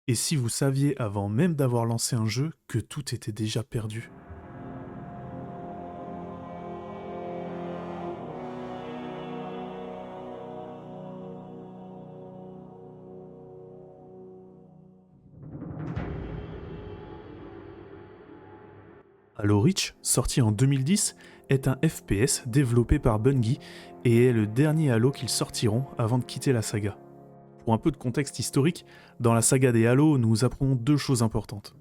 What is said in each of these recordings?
Et si vous saviez avant même d'avoir lancé un jeu que tout était déjà perdu? Halo Reach, sorti en 2010, est un FPS développé par Bungie et est le dernier Halo qu'ils sortiront avant de quitter la saga. Pour un peu de contexte historique, dans la saga des Halo, nous apprenons deux choses importantes.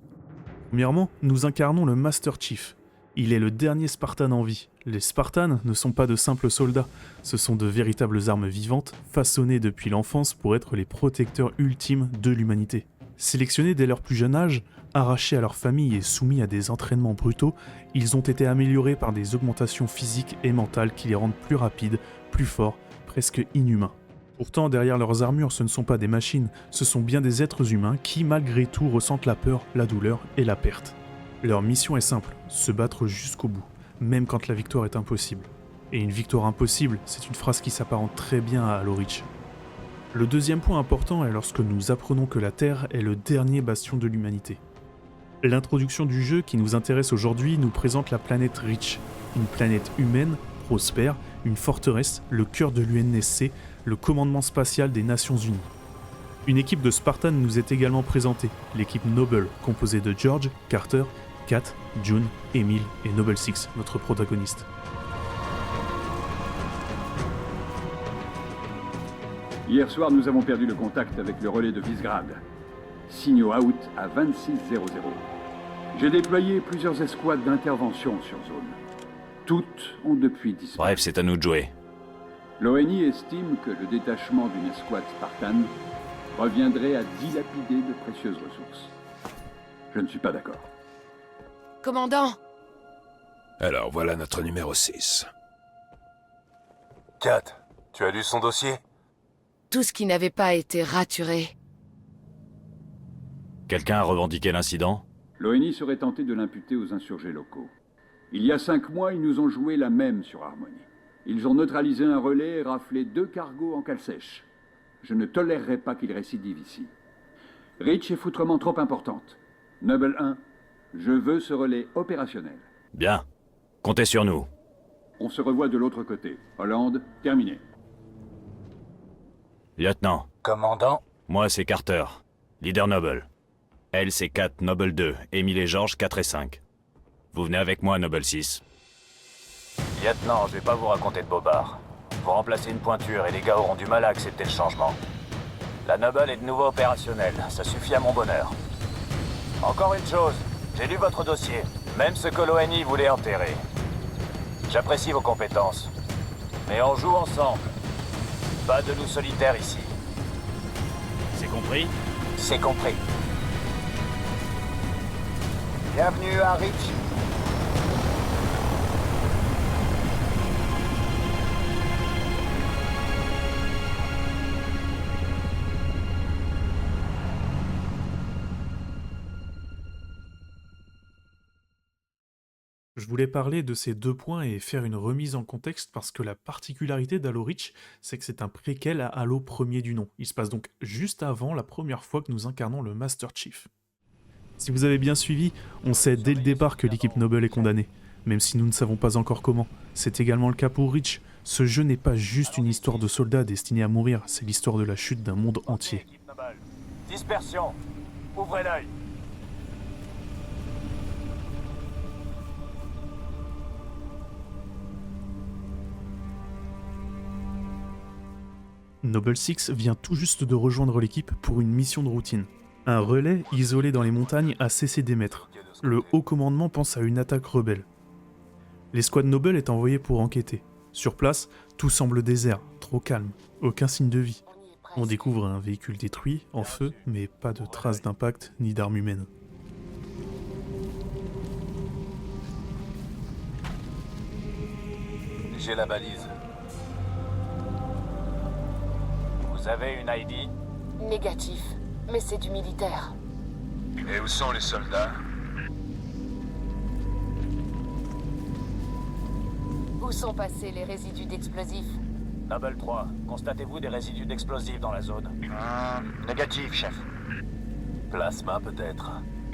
Premièrement, nous incarnons le Master Chief. Il est le dernier Spartan en vie. Les Spartans ne sont pas de simples soldats, ce sont de véritables armes vivantes, façonnées depuis l'enfance pour être les protecteurs ultimes de l'humanité. Sélectionnés dès leur plus jeune âge, arrachés à leur famille et soumis à des entraînements brutaux, ils ont été améliorés par des augmentations physiques et mentales qui les rendent plus rapides, plus forts, presque inhumains. Pourtant, derrière leurs armures, ce ne sont pas des machines, ce sont bien des êtres humains qui, malgré tout, ressentent la peur, la douleur et la perte. Leur mission est simple, se battre jusqu'au bout, même quand la victoire est impossible. Et une victoire impossible, c'est une phrase qui s'apparente très bien à Halo Reach. Le deuxième point important est lorsque nous apprenons que la Terre est le dernier bastion de l'humanité. L'introduction du jeu qui nous intéresse aujourd'hui nous présente la planète Reach, une planète humaine, prospère, une forteresse, le cœur de l'UNSC, le commandement spatial des Nations Unies. Une équipe de Spartans nous est également présentée, l'équipe Noble, composée de George, Carter, Kat, June, Emile et Noble Six, notre protagoniste. Hier soir, nous avons perdu le contact avec le relais de Visegrad. Signaux out à 2600. J'ai déployé plusieurs escouades d'intervention sur zone. Toutes ont depuis disparu. Bref, c'est à nous de jouer. L'ONI estime que le détachement d'une escouade Spartan reviendrait à dilapider de précieuses ressources. Je ne suis pas d'accord. Commandant! Alors voilà notre numéro 6. Kat, tu as lu son dossier? Tout ce qui n'avait pas été raturé. Quelqu'un a revendiqué l'incident? L'ONI serait tentée de l'imputer aux insurgés locaux. Il y a 5 mois, ils nous ont joué la même sur Harmony. Ils ont neutralisé un relais et raflé 2 cargos en cale sèche. Je ne tolérerai pas qu'ils récidivent ici. Reach est foutrement trop importante. Noble 1, je veux ce relais opérationnel. Bien. Comptez sur nous. On se revoit de l'autre côté. Hollande, terminé. Lieutenant, Commandant? moi c'est Carter, leader Noble. Elle c'est Kat, Noble 2, Emile et George 4 et 5. Vous venez avec moi, Noble 6. Lieutenant, je vais pas vous raconter de bobards. Vous remplacez une pointure et les gars auront du mal à accepter le changement. La Noble est de nouveau opérationnelle, ça suffit à mon bonheur. Encore une chose, j'ai lu votre dossier, même ce que l'ONI voulait enterrer. J'apprécie vos compétences, mais on joue ensemble. Pas de loup solitaire ici. C'est compris? C'est compris. Bienvenue à Reach. Je voulais parler de ces deux points et faire une remise en contexte parce que la particularité d'Halo Reach, c'est que c'est un préquel à Halo premier du nom. Il se passe donc juste avant la première fois que nous incarnons le Master Chief. Si vous avez bien suivi, on sait dès le départ que l'équipe Noble est condamnée, même si nous ne savons pas encore comment. C'est également le cas pour Reach. Ce jeu n'est pas juste une histoire de soldats destinés à mourir, c'est l'histoire de la chute d'un monde entier. Dispersion. Ouvrez l'œil. Noble Six vient tout juste de rejoindre l'équipe pour une mission de routine. Un relais isolé dans les montagnes a cessé d'émettre. Le haut commandement pense à une attaque rebelle. L'escouade Noble est envoyée pour enquêter. Sur place, tout semble désert, trop calme, aucun signe de vie. On découvre un véhicule détruit, en feu, mais pas de traces d'impact ni d'armes humaines. J'ai la balise. Vous avez une ID? Négatif, mais c'est du militaire. Et où sont les soldats? Où sont passés les résidus d'explosifs? Noble 3, constatez-vous des résidus d'explosifs dans la zone? Négatif, chef. Plasma peut-être.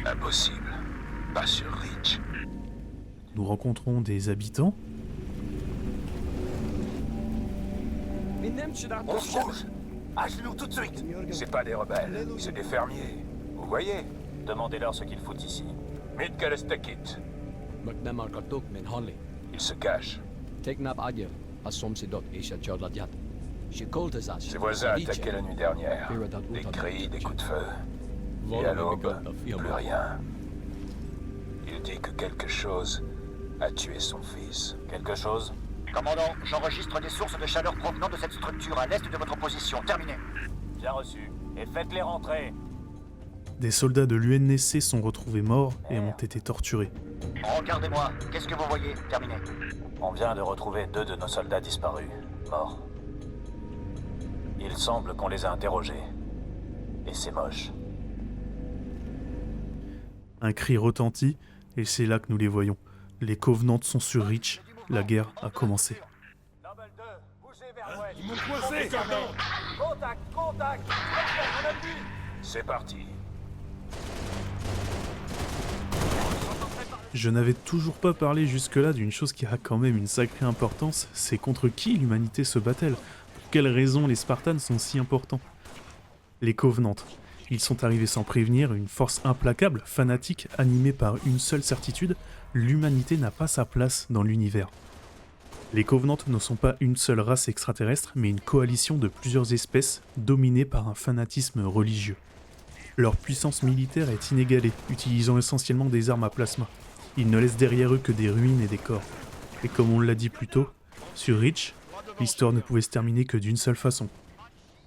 Impossible. Pas sur Reach. Nous rencontrons des habitants, On se bouge. À genoux tout de suite. C'est pas des rebelles, c'est des fermiers. Vous voyez? Demandez-leur ce qu'ils foutent ici. Midgarestekit. McNamarkatok men Hanley. Ils se cachent. Teknap Adjer, Assom Sidot Esha Chodladiat. Chez Koltezas. Ses voisins attaquaient la nuit dernière. Des cris, des coups de feu. Et à l'aube, plus rien. Il dit que quelque chose a tué son fils. Quelque chose? Commandant, j'enregistre des sources de chaleur provenant de cette structure à l'est de votre position. Terminé. Bien reçu. Et faites-les rentrer. des soldats de l'UNSC sont retrouvés morts et ont été torturés. Regardez-moi. Qu'est-ce que vous voyez? Terminé. On vient de retrouver 2 de nos soldats disparus, morts. Il semble qu'on les a interrogés. Et c'est moche. Un cri retentit, et c'est là que nous les voyons. Les Covenants sont sur Reach, la guerre a commencé. Noble 2, bougez vers l'ouest. Ils m'ont coincé! Contact, contact. C'est parti. Je n'avais toujours pas parlé jusque-là d'une chose qui a quand même une sacrée importance, c'est contre qui l'humanité se bat-elle? Pour quelles raisons les Spartans sont si importants? Les Covenants. Ils sont arrivés sans prévenir, une force implacable, fanatique, animée par une seule certitude, l'humanité n'a pas sa place dans l'univers. Les Covenants ne sont pas une seule race extraterrestre, mais une coalition de plusieurs espèces, dominée par un fanatisme religieux. Leur puissance militaire est inégalée, utilisant essentiellement des armes à plasma. Ils ne laissent derrière eux que des ruines et des corps. Et comme on l'a dit plus tôt, sur Reach, l'histoire ne pouvait se terminer que d'une seule façon.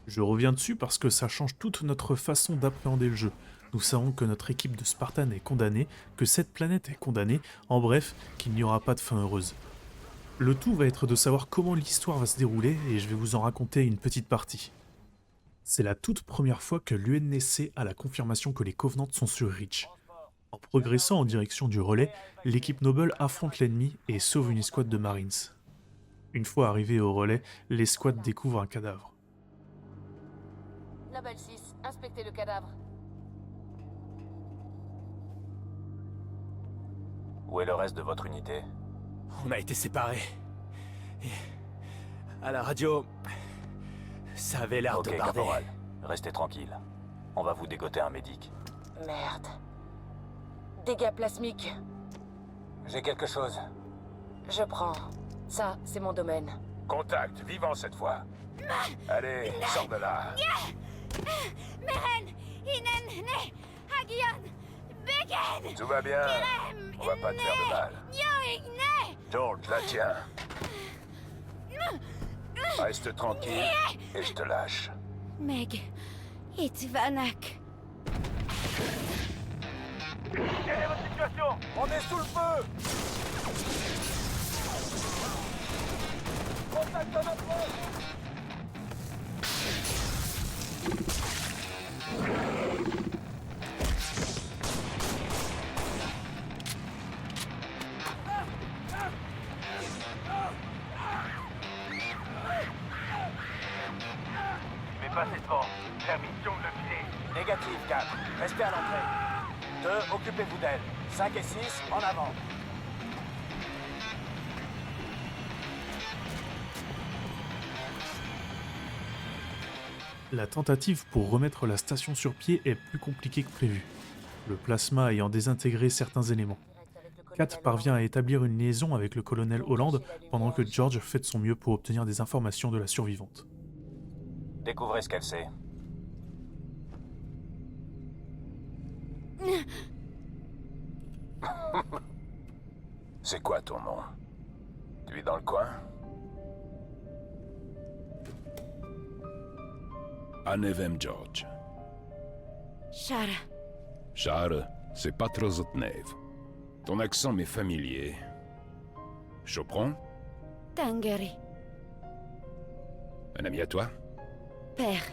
Je reviens dessus parce que ça change toute notre façon d'appréhender le jeu. Nous savons que notre équipe de Spartan est condamnée, que cette planète est condamnée, en bref, qu'il n'y aura pas de fin heureuse. Le tout va être de savoir comment l'histoire va se dérouler et je vais vous en raconter une petite partie. C'est la toute première fois que l'UNSC a la confirmation que les Covenants sont sur Reach. En progressant en direction du relais, l'équipe Noble affronte l'ennemi et sauve une escouade de Marines. Une fois arrivés au relais, l'escouade découvre un cadavre. Noble 6, inspectez le cadavre. Où est le reste de votre unité? On a été séparés. Et à la radio, ça avait l'air Ok, de barder. caporal. Restez tranquille. On va vous dégoter un médic. Merde. Dégâts plasmiques. J'ai quelque chose. Je prends. Ça, c'est mon domaine. Contact, vivant cette fois. Allez, sors de là. Tout va bien. On va pas te faire de mal. George, la tiens. Reste tranquille et je te lâche. Meg, Itvanak. Quelle est votre situation? On est sous le feu! Contact à notre poste! Mais passez devant. Permission de le filer. Négatif, 4. Restez à l'entrée. 2, occupez-vous d'elle. 5 et 6, en avant. La tentative pour remettre la station sur pied est plus compliquée que prévu, le plasma ayant désintégré certains éléments. Kat parvient à établir une liaison avec le colonel Holland pendant que George fait de son mieux pour obtenir des informations de la survivante. Découvrez ce qu'elle sait. C'est quoi ton nom? Tu es dans le coin? Anevem George. Shara. Char, c'est pas trop Zotnev. Ton accent m'est familier. Chopron? Tangari. Un ami à toi? Père.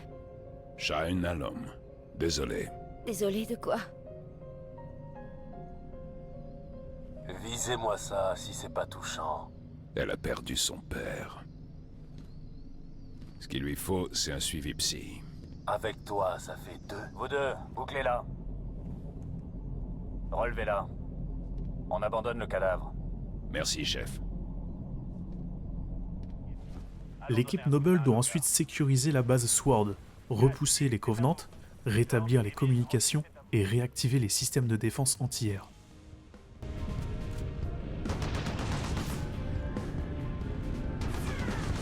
Shaun Alom. Désolé. Désolé de quoi? Visez-moi ça, si c'est pas touchant. Elle a perdu son père. Ce qu'il lui faut, c'est un suivi psy. Avec toi, ça fait 2. Vous deux, bouclez-la. Relevez-la. On abandonne le cadavre. Merci, chef. L'équipe Noble doit ensuite sécuriser la base SWORD, repousser les Covenants, rétablir les communications et réactiver les systèmes de défense anti-air.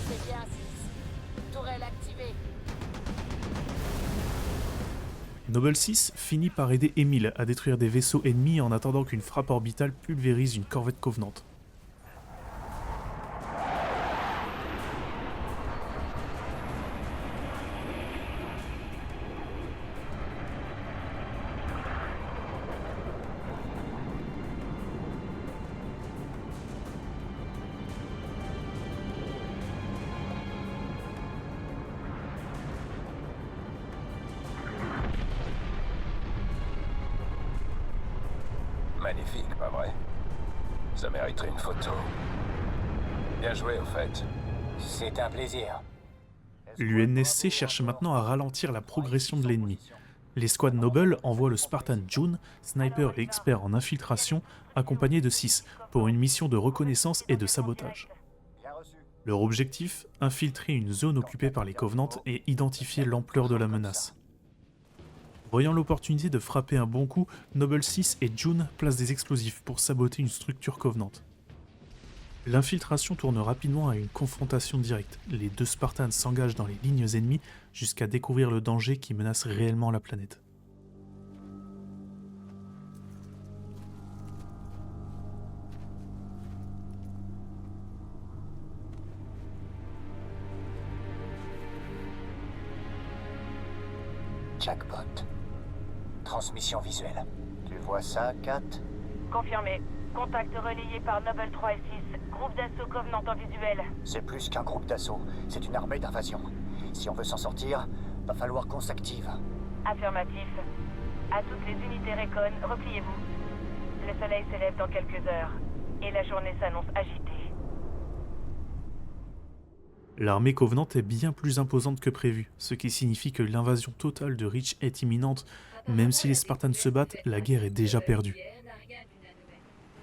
C'est bien, 6. Tourelle activée. Noble 6 finit par aider Emile à détruire des vaisseaux ennemis en attendant qu'une frappe orbitale pulvérise une corvette Covenant. Magnifique, pas vrai? Ça mériterait une photo. Bien joué, au fait. C'est un plaisir. L'UNSC cherche maintenant à ralentir la progression de l'ennemi. L'escouade Noble envoie le Spartan June, sniper et expert en infiltration, accompagné de 6, pour une mission de reconnaissance et de sabotage. Leur objectif, infiltrer une zone occupée par les Covenants et identifier l'ampleur de la menace. Voyant l'opportunité de frapper un bon coup, Noble 6 et June placent des explosifs pour saboter une structure Covenant. L'infiltration tourne rapidement à une confrontation directe. Les deux Spartans s'engagent dans les lignes ennemies jusqu'à découvrir le danger qui menace réellement la planète. Jackpot. Transmission visuelle. Tu vois ça, Kat? Confirmé. Contact relayé par Noble 3 et 6. Groupe d'assaut Covenant en visuel. C'est plus qu'un groupe d'assaut. C'est une armée d'invasion. Si on veut s'en sortir, va falloir qu'on s'active. Affirmatif. À toutes les unités Recon, repliez-vous. Le soleil s'élève dans quelques heures. Et la journée s'annonce agitée. L'armée Covenant est bien plus imposante que prévu, ce qui signifie que l'invasion totale de Reach est imminente. Même si les Spartans se battent, la guerre est déjà perdue.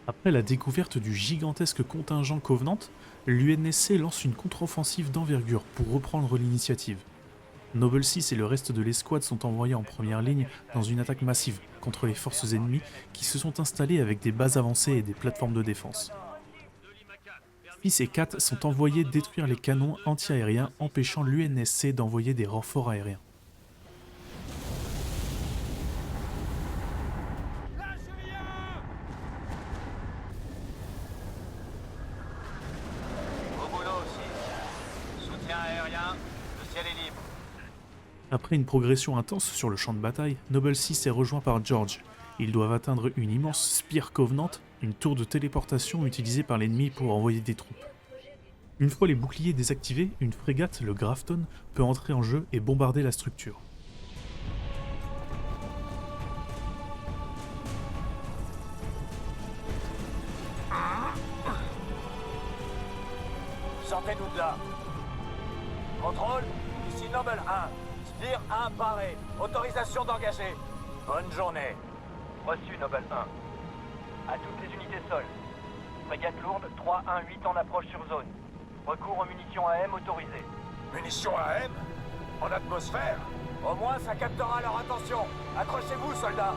Après la découverte du gigantesque contingent Covenant, l'UNSC lance une contre-offensive d'envergure pour reprendre l'initiative. Noble 6 et le reste de l'escouade sont envoyés en première ligne dans une attaque massive contre les forces ennemies qui se sont installées avec des bases avancées et des plateformes de défense. 6 et 4 sont envoyés détruire les canons anti-aériens, empêchant l'UNSC d'envoyer des renforts aériens. Au boulot aussi. Soutien aérien, le ciel est libre. Après une progression intense sur le champ de bataille, Noble 6 est rejoint par George. Ils doivent atteindre une immense spire Covenant, une tour de téléportation utilisée par l'ennemi pour envoyer des troupes. Une fois les boucliers désactivés, une frégate, le Grafton, peut entrer en jeu et bombarder la structure. Sortez-nous de là. Contrôle, ici Noble 1. Spire 1 barré. Autorisation d'engager. Bonne journée. Reçu, Noble 1. À toutes les unités sol. Frégate lourde 318 en approche sur zone. Recours aux munitions AM autorisées. Munitions AM? En atmosphère? Au moins, ça captera leur attention. Accrochez-vous, soldats.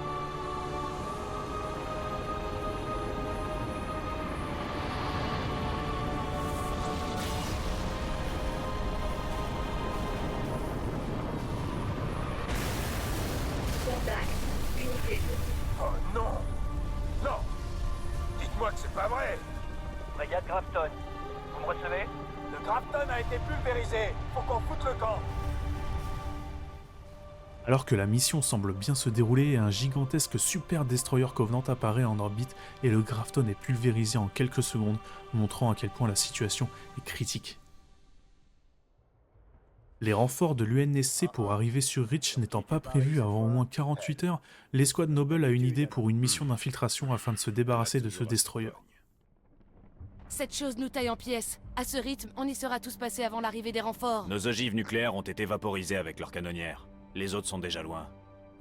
Oh non! Non! Dites-moi que c'est pas vrai! Frégate Grafton. Vous me recevez? Le Grafton a été pulvérisé. Faut qu'on foute le camp. Alors que la mission semble bien se dérouler, un gigantesque super destroyer Covenant apparaît en orbite et le Grafton est pulvérisé en quelques secondes, montrant à quel point la situation est critique. Les renforts de l'UNSC pour arriver sur Reach n'étant pas prévus avant au moins 48 heures, l'escouade Noble a une idée pour une mission d'infiltration afin de se débarrasser de ce destroyer. Cette chose nous taille en pièces. À ce rythme, on y sera tous passés avant l'arrivée des renforts. Nos ogives nucléaires ont été vaporisées avec leurs canonnières. Les autres sont déjà loin.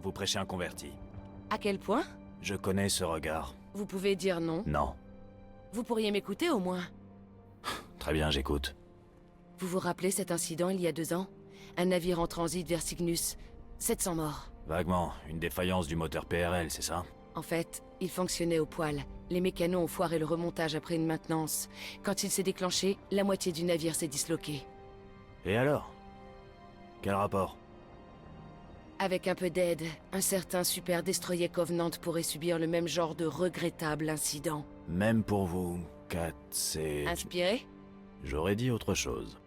Vous prêchez un converti. À quel point? Je connais ce regard. Vous pouvez dire non. Non. Vous pourriez m'écouter au moins. Très bien, j'écoute. Vous vous rappelez cet incident il y a 2 ans? Un navire en transit vers Cygnus. 700 morts. Vaguement, une défaillance du moteur PRL, c'est ça? En fait, il fonctionnait au poil. Les mécanos ont foiré le remontage après une maintenance. Quand il s'est déclenché, la moitié du navire s'est disloqué. Et alors? Quel rapport? Avec un peu d'aide, un certain super destroyer Covenant pourrait subir le même genre de regrettable incident. Même pour vous, Kat, c'est... Inspiré? J'aurais dit autre chose.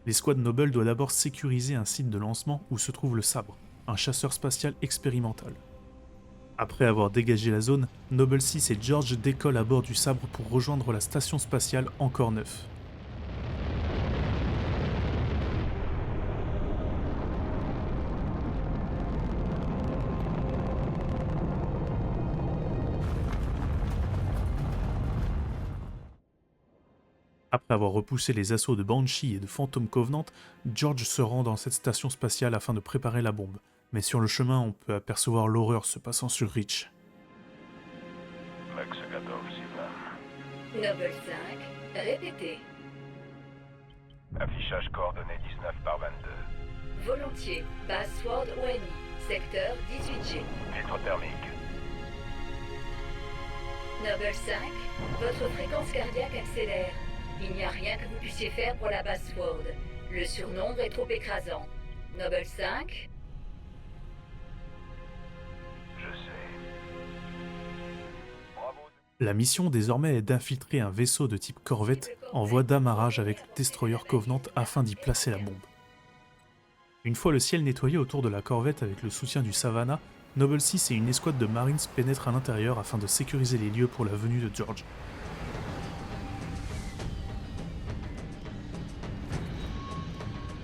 L'escouade Noble doit d'abord sécuriser un site de lancement où se trouve le Sabre, un chasseur spatial expérimental. Après avoir dégagé la zone, Noble 6 et George décollent à bord du Sabre pour rejoindre la station spatiale Encore 9. Après avoir repoussé les assauts de Banshee et de Phantom Covenant, George se rend dans cette station spatiale afin de préparer la bombe. Mais sur le chemin, on peut apercevoir l'horreur se passant sur Reach. Noble 5, répétez. Affichage coordonnées 19 par 22. Volontiers, base Sword ONI, secteur 18G. Filtre thermique. Noble 5, votre fréquence cardiaque accélère. Il n'y a rien que vous puissiez faire pour la base Sword. Le surnombre est trop écrasant. Noble 5. Je sais. Bravo. La mission désormais est d'infiltrer un vaisseau de type corvette en voie d'amarrage avec le destroyer Covenant afin d'y placer la bombe. Une fois le ciel nettoyé autour de la corvette avec le soutien du Savannah, Noble 6 et une escouade de Marines pénètrent à l'intérieur afin de sécuriser les lieux pour la venue de George.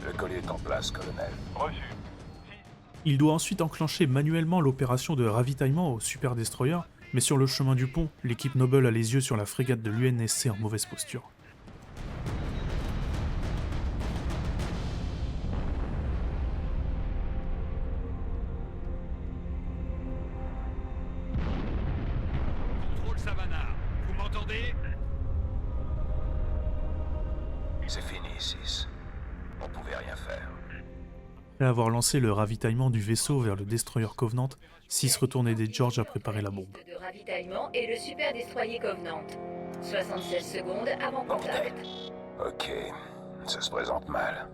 Le colis est en place, colonel. Reçu. Il doit ensuite enclencher manuellement l'opération de ravitaillement au Super Destroyer, mais sur le chemin du pont, l'équipe Noble a les yeux sur la frégate de l'UNSC en mauvaise posture. Contrôle Savannah, vous m'entendez? C'est fini, 6. On pouvait rien faire. Après avoir lancé le ravitaillement du vaisseau vers le Destroyer Covenant, 6 retourne aider George à préparer la bombe. De ravitaillement et le super destroyer Covenant. 76 secondes avant contact. Ok, ça se présente mal.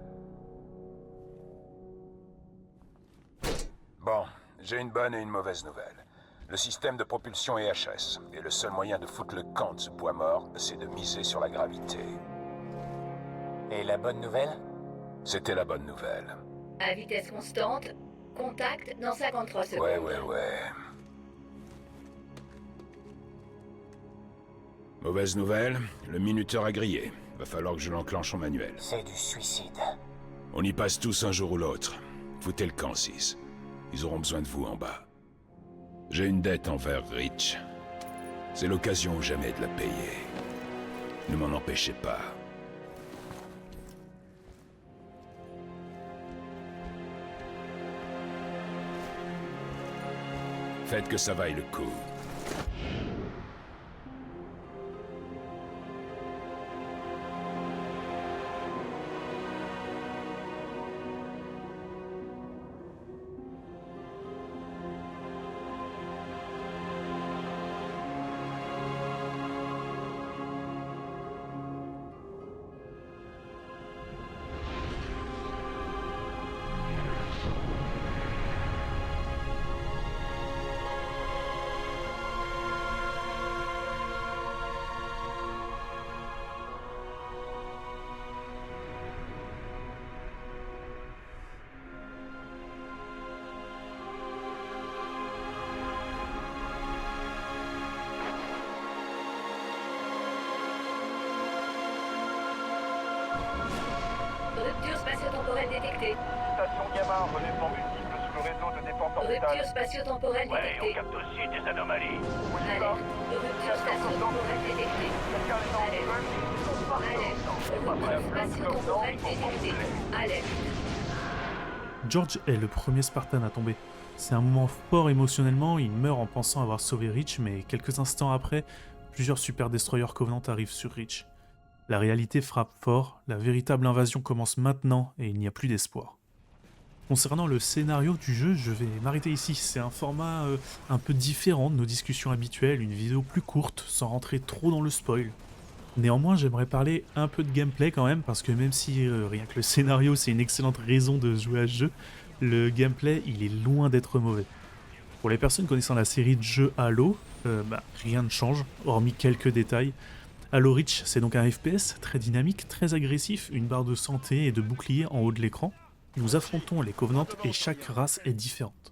Bon, j'ai une bonne et une mauvaise nouvelle. Le système de propulsion est HS, et le seul moyen de foutre le camp de ce bois mort, c'est de miser sur la gravité. Et la bonne nouvelle? C'était la bonne nouvelle. À vitesse constante, contact dans 53 secondes. Ouais. Mauvaise nouvelle, le minuteur a grillé. Va falloir que je l'enclenche en manuel. C'est du suicide. On y passe tous un jour ou l'autre. Foutez le camp, 6. Ils auront besoin de vous en bas. J'ai une dette envers Reach. C'est l'occasion ou jamais de la payer. Ne m'en empêchez pas. Faites que ça vaille le coup. Rupture spatio-temporelle détectée. Station Gamma, relèvement multiple sous le réseau de défense orbitale. Rupture spatio-temporelle détectée. on capte aussi des anomalies. Alerte. Rupture spatio-temporelle détectée. Alerte. Rupture spatio-temporelle détectée. Alerte. George est le premier Spartan à tomber. C'est un moment fort émotionnellement, il meurt en pensant avoir sauvé Reach, mais quelques instants après, plusieurs Super Destroyers Covenant arrivent sur Reach. La réalité frappe fort, la véritable invasion commence maintenant et il n'y a plus d'espoir. Concernant le scénario du jeu, je vais m'arrêter ici. C'est un format un peu différent de nos discussions habituelles, une vidéo plus courte, sans rentrer trop dans le spoil. Néanmoins, j'aimerais parler un peu de gameplay quand même, parce que même si rien que le scénario c'est une excellente raison de jouer à ce jeu, le gameplay il est loin d'être mauvais. Pour les personnes connaissant la série de jeux Halo, rien ne change, hormis quelques détails. Halo Reach, c'est donc un FPS très dynamique, très agressif, une barre de santé et de bouclier en haut de l'écran. Nous affrontons les Covenants et chaque race est différente.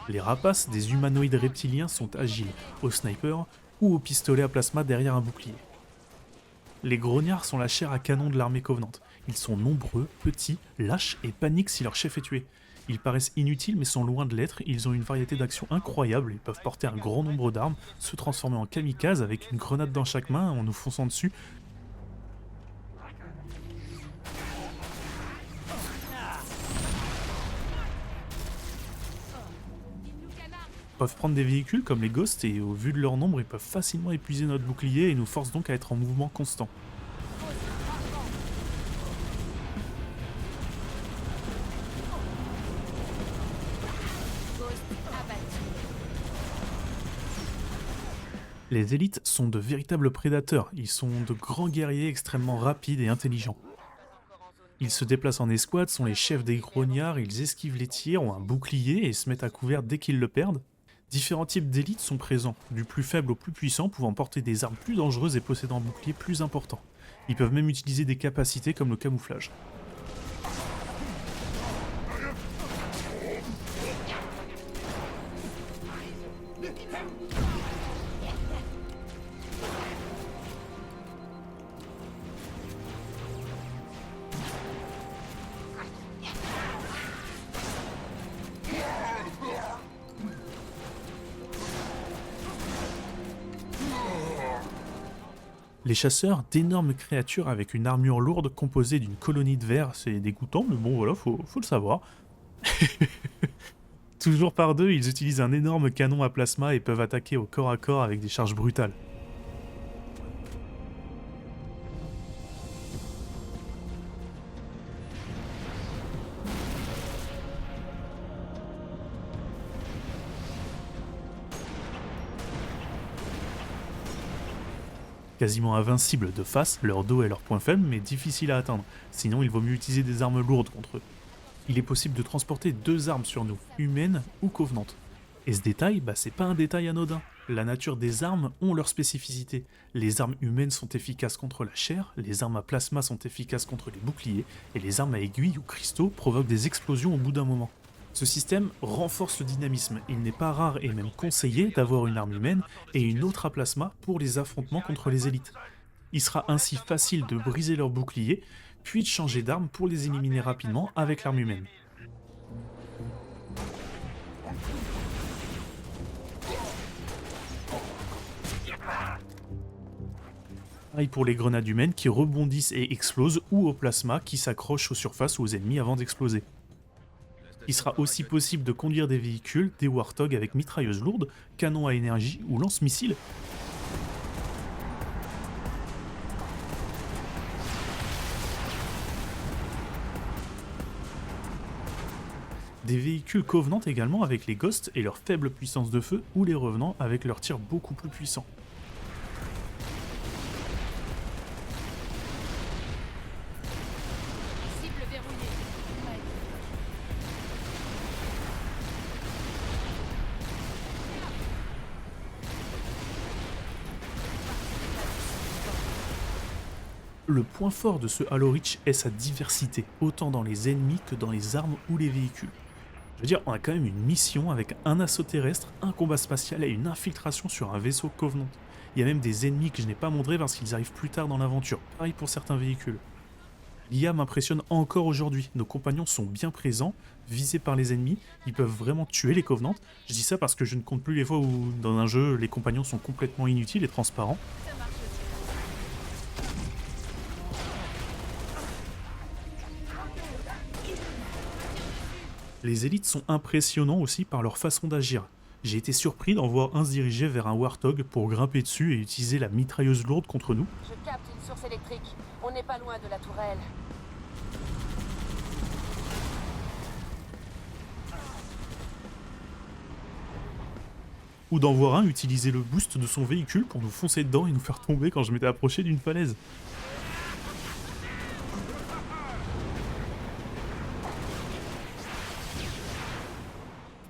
Les rapaces des humanoïdes reptiliens sont agiles, au sniper ou au pistolet à plasma derrière un bouclier. Les grognards sont la chair à canon de l'armée Covenant. Ils sont nombreux, petits, lâches et paniquent si leur chef est tué. Ils paraissent inutiles mais sont loin de l'être, ils ont une variété d'actions incroyable, ils peuvent porter un grand nombre d'armes, se transformer en kamikaze avec une grenade dans chaque main en nous fonçant dessus. Ils peuvent prendre des véhicules comme les Ghosts et au vu de leur nombre, ils peuvent facilement épuiser notre bouclier et nous forcent donc à être en mouvement constant. Les élites sont de véritables prédateurs, ils sont de grands guerriers extrêmement rapides et intelligents. Ils se déplacent en escouade, sont les chefs des grognards, ils esquivent les tirs, ont un bouclier et se mettent à couvert dès qu'ils le perdent. Différents types d'élites sont présents, du plus faible au plus puissant, pouvant porter des armes plus dangereuses et possédant un bouclier plus important. Ils peuvent même utiliser des capacités comme le camouflage. Les chasseurs, d'énormes créatures avec une armure lourde composée d'une colonie de vers, c'est dégoûtant, mais bon voilà, faut le savoir. Toujours par deux, ils utilisent un énorme canon à plasma et peuvent attaquer au corps à corps avec des charges brutales. Quasiment invincibles de face, leur dos est leur point faible mais difficile à atteindre, sinon il vaut mieux utiliser des armes lourdes contre eux. Il est possible de transporter deux armes sur nous, humaines ou covenantes. Et ce détail, c'est pas un détail anodin. La nature des armes ont leur spécificité. Les armes humaines sont efficaces contre la chair, les armes à plasma sont efficaces contre les boucliers, et les armes à aiguilles ou cristaux provoquent des explosions au bout d'un moment. Ce système renforce le dynamisme, il n'est pas rare et même conseillé d'avoir une arme humaine et une autre à plasma pour les affrontements contre les élites. Il sera ainsi facile de briser leur bouclier, puis de changer d'arme pour les éliminer rapidement avec l'arme humaine. Pareil pour les grenades humaines qui rebondissent et explosent ou au plasma qui s'accrochent aux surfaces ou aux ennemis avant d'exploser. Il sera aussi possible de conduire des véhicules, des Warthog avec mitrailleuses lourdes, canons à énergie ou lance-missiles. Des véhicules Covenant également avec les Ghosts et leur faible puissance de feu, ou les Revenants avec leurs tirs beaucoup plus puissants. Le point fort de ce Halo Reach est sa diversité, autant dans les ennemis que dans les armes ou les véhicules. Je veux dire, on a quand même une mission avec un assaut terrestre, un combat spatial et une infiltration sur un vaisseau Covenant. Il y a même des ennemis que je n'ai pas montrés parce qu'ils arrivent plus tard dans l'aventure, pareil pour certains véhicules. L'IA m'impressionne encore aujourd'hui, nos compagnons sont bien présents, visés par les ennemis, ils peuvent vraiment tuer les Covenants. Je dis ça parce que je ne compte plus les fois où dans un jeu les compagnons sont complètement inutiles et transparents. Les élites sont impressionnants aussi par leur façon d'agir. J'ai été surpris d'en voir un se diriger vers un Warthog pour grimper dessus et utiliser la mitrailleuse lourde contre nous. Je capte une source électrique. On n'est pas loin de la tourelle. Ou d'en voir un utiliser le boost de son véhicule pour nous foncer dedans et nous faire tomber quand je m'étais approché d'une falaise.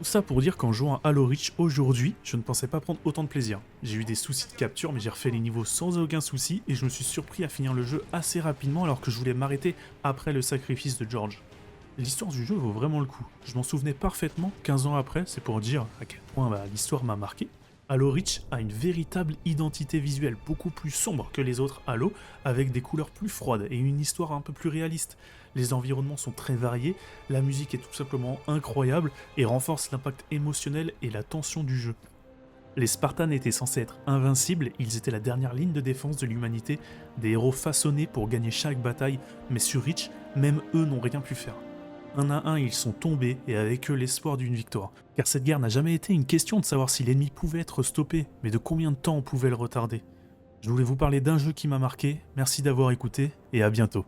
Tout ça pour dire qu'en jouant à Halo Reach aujourd'hui, je ne pensais pas prendre autant de plaisir. J'ai eu des soucis de capture mais j'ai refait les niveaux sans aucun souci et je me suis surpris à finir le jeu assez rapidement alors que je voulais m'arrêter après le sacrifice de George. L'histoire du jeu vaut vraiment le coup. Je m'en souvenais parfaitement 15 ans après, c'est pour dire à quel point l'histoire m'a marqué. Halo Reach a une véritable identité visuelle beaucoup plus sombre que les autres Halo, avec des couleurs plus froides et une histoire un peu plus réaliste. Les environnements sont très variés, la musique est tout simplement incroyable et renforce l'impact émotionnel et la tension du jeu. Les Spartans étaient censés être invincibles, ils étaient la dernière ligne de défense de l'humanité, des héros façonnés pour gagner chaque bataille, mais sur Reach, même eux n'ont rien pu faire. Un à un, ils sont tombés et avec eux l'espoir d'une victoire. Car cette guerre n'a jamais été une question de savoir si l'ennemi pouvait être stoppé, mais de combien de temps on pouvait le retarder. Je voulais vous parler d'un jeu qui m'a marqué, merci d'avoir écouté et à bientôt.